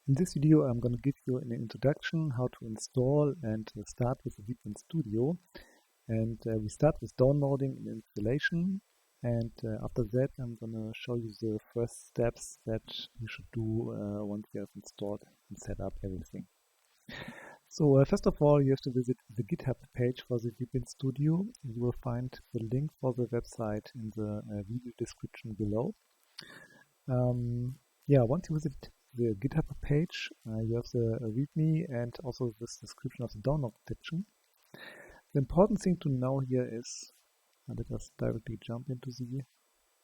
In this video, I'm going to give you an introduction how to install and start with the VPin Studio. And we start with downloading and installation. And after that, I'm going to show you the first steps that you should do once you have installed and set up everything. So first of all, you have to visit the GitHub page for the VPin Studio. You will find the link for the website in the video description below. Once you visit the GitHub page, you have the README and also this description of the download section. The important thing to know here is, let us directly jump into the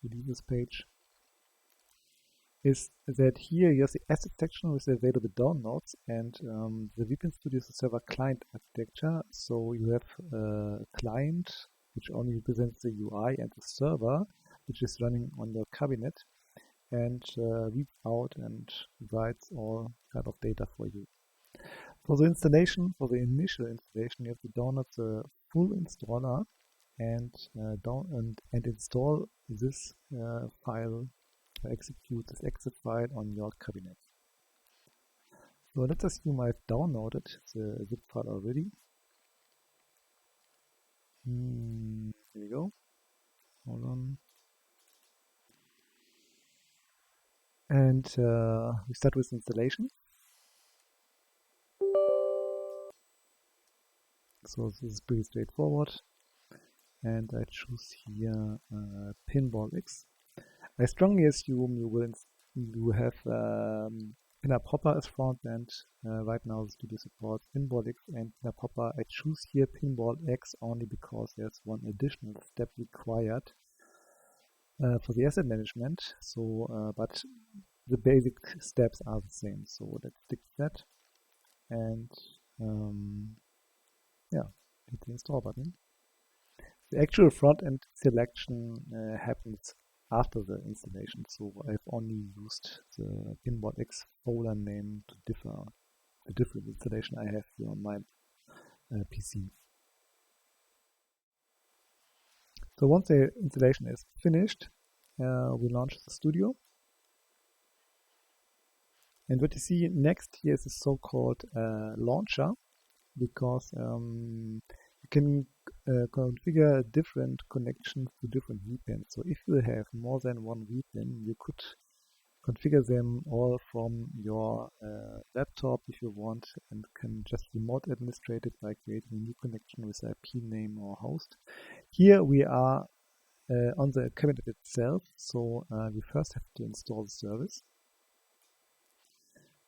releases page, is that here you have the asset section with the available downloads, and the VPin Studio is a server client architecture. So you have a client which only represents the UI and the server which is running on your cabinet and reads out and writes all kind of data for you. For the installation, for the initial installation, you have to download the full installer and install this file, execute this exit file on your cabinet. So let's assume I've downloaded the zip file already. Here we go. Hold on. And we start with installation. So this is pretty straightforward. And I choose here Pinball X. I strongly assume you have PinUP Popper as front end. Right now the studio supports Pinball X and PinUP Popper. I choose here Pinball X only because there's one additional step required for the asset management. So, but the basic steps are the same. So let's stick with that, and hit the install button. The actual front end selection happens after the installation. So I've only used the Pinball X folder name to differ the different installation I have here on my PC. So once the installation is finished, we launch the studio. And what you see next here is a so-called launcher, because you can configure different connections to different VPins. So if you have more than one VPin, you could configure them all from your laptop if you want, and can just remote administrate it by creating a new connection with an IP name or host. Here we are on the cabinet itself, so we first have to install the service.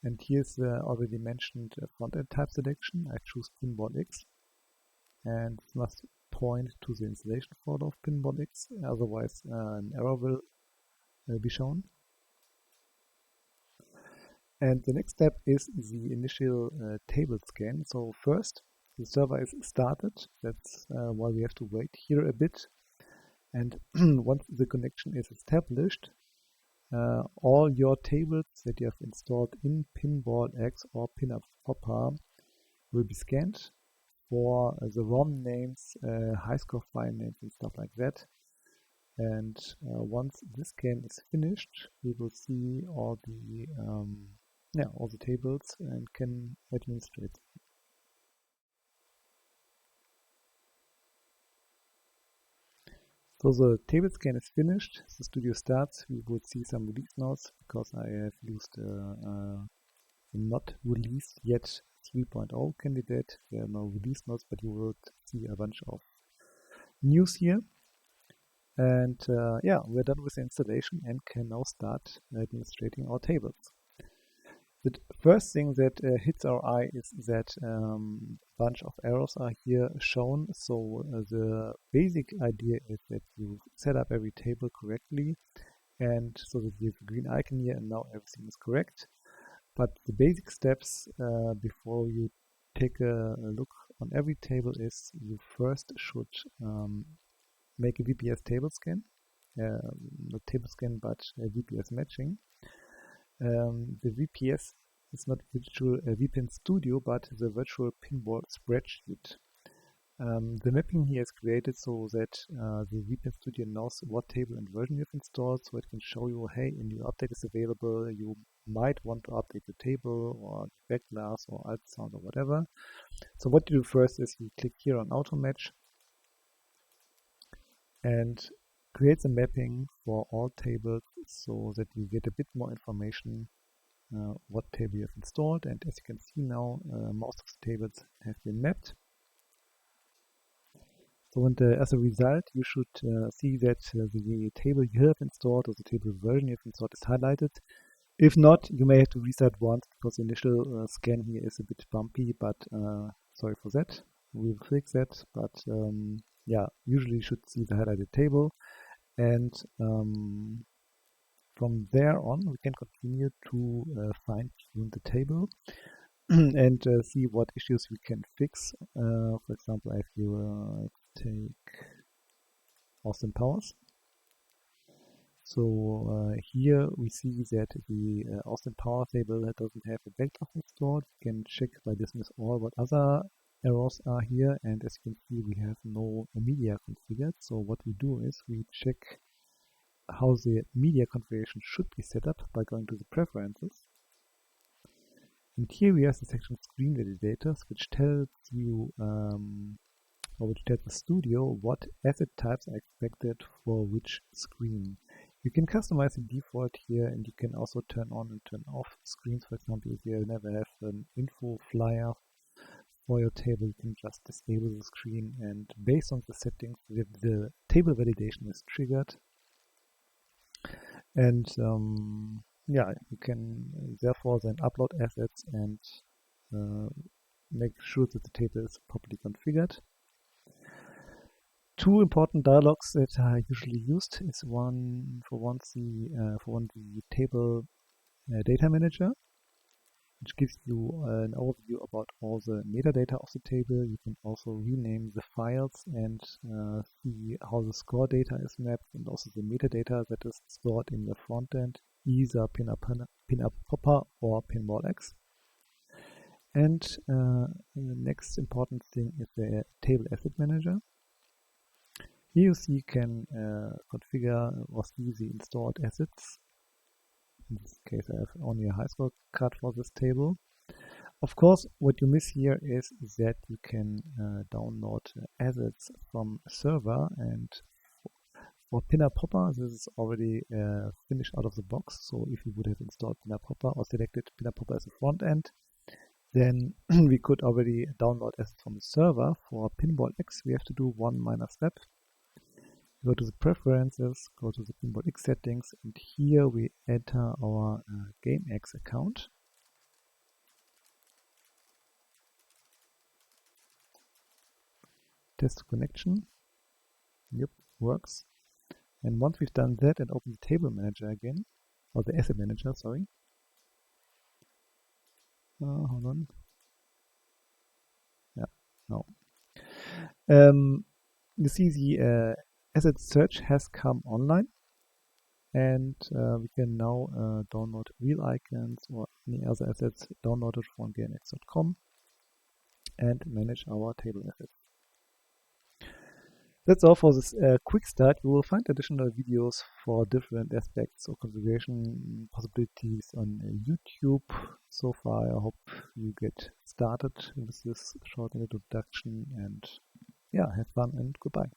And here's the already mentioned front-end type selection. I choose Pinball X, and it must point to the installation folder of Pinball X, otherwise an error will be shown. And the next step is the initial table scan. So first, the server is started. That's why we have to wait here a bit. And once the connection is established, all your tables that you have installed in Pinball X or PinUP Popper will be scanned for the ROM names, high score file names and stuff like that. And once this scan is finished, we will see all the tables and can administrate them. So the table scan is finished, the studio starts. We will see some release notes because I have used the not released yet 3.0 candidate. There are no release notes, but you will see a bunch of news here. And we're done with the installation and can now start administrating our tables. The first thing that hits our eye is that a bunch of errors are here shown. So the basic idea is that you set up every table correctly, and so that you have a green icon here and now everything is correct. But the basic steps before you take a look on every table is you first should make a VPS table scan. Not table scan, but a VPS matching. The VPS is not virtual VPin Studio, but the virtual pinball spreadsheet. The mapping here is created so that the VPin Studio knows what table and version you've installed, so it can show you, hey, a new update is available, you might want to update the table or backglass or alt sound or whatever. So what you do first is you click here on auto match and create a mapping for all tables so that you get a bit more information what table you have installed. And as you can see now, most of the tables have been mapped. So and, as a result, you should see that the table you have installed or the table version you have installed is highlighted. If not, you may have to restart once because the initial scan here is a bit bumpy, but sorry for that. We'll fix that, but yeah, usually you should see the highlighted table. And from there on, we can continue to fine-tune the table and see what issues we can fix. For example, if you take Austin Powers. So here we see that the Austin Power table doesn't have a backdraft installed. We can check by dismiss all what other errors are here, and as you can see, we have no media configured. So what we do is we check how the media configuration should be set up by going to the preferences. And here we have the section screen validators, which tells you or which tells the studio what asset types are expected for which screen. You can customize the default here, and you can also turn on and turn off screens. For example, if you never have an info flyer for your table, you can just disable the screen, and based on the settings, the table validation is triggered. And yeah, you can therefore then upload assets and make sure that the table is properly configured. Two important dialogues that are usually used is for one the table data manager, which gives you an overview about all the metadata of the table. You can also rename the files and see how the score data is mapped, and also the metadata that is stored in the front end, either PinUP Popper or Pinball X. And the next important thing is the table asset manager. Here you can configure or see the installed assets. In this case, I have only a high score card for this table. Of course, what you miss here is that you can download assets from a server, and for PinUP Popper, this is already finished out of the box. So if you would have installed PinUP Popper or selected PinUP Popper as a front end, then we could already download assets from the server. For Pinball X, we have to do one minor step. Go to the preferences, go to the Pinball X settings, and here we enter our GameX account. Test connection. Yep, works. And once we've done that and open the table manager again, or the asset manager, sorry. Hold on. Yeah, no. You see the asset search has come online, and we can now download real icons or any other assets downloaded from gamex.com and manage our table assets. That's all for this quick start. You will find additional videos for different aspects of configuration possibilities on YouTube. So far, I hope you get started with this short introduction, and yeah, have fun and goodbye.